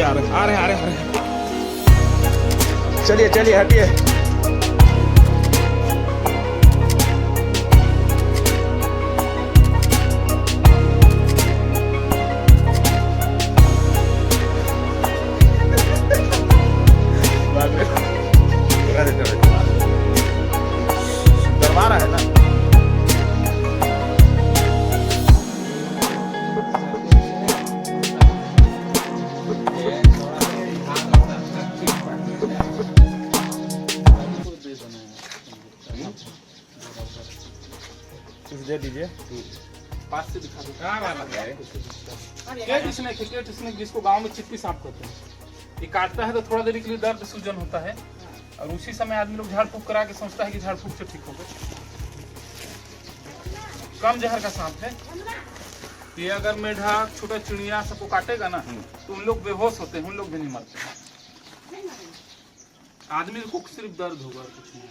आ रहे चलिए चलिए हटिए। दरबार है ना। दे दीजिए पास से दिखा दो। क्या वाला है? केट स्नेक जिसको गांव में चित्ती सांप कहते हैं। ये काटता है तो थोड़ा देर के लिए दर्द सूजन होता है और उसी समय आदमी लोग झाड़ फूक करा के समझता है कि झाड़ फूक से ठीक हो गए। कम जहर का सांप है ये। अगर मेढक छोटा चिड़िया सबको काटेगा ना तो उन लोग बेहोश होते हैं, उन लोग भी नहीं मरते। आदमी को सिर्फ दर्द होगा, कुछ नहीं।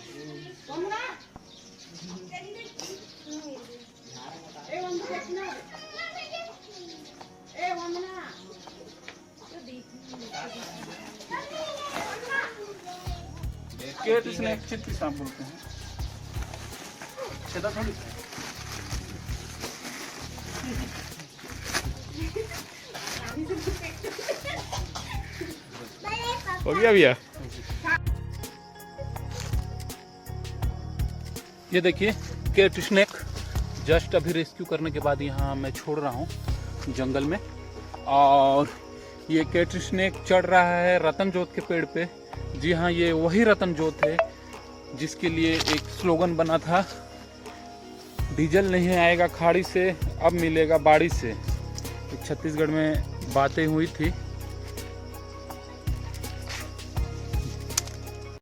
केट स्नेक चित्ती सांप बोलते हैं। छेदा थोड़ी हो गया भैया। ये देखिए केट स्नेक जस्ट अभी रेस्क्यू करने के बाद यहाँ मैं छोड़ रहा हूँ जंगल में। और ये केट स्नेक चढ़ रहा है रतन जोत के पेड़ पे। जी हाँ, ये वही रतन जोत है जिसके लिए एक स्लोगन बना था, डीजल नहीं आएगा खाड़ी से, अब मिलेगा बाड़ी से। छत्तीसगढ़ में बातें हुई थी।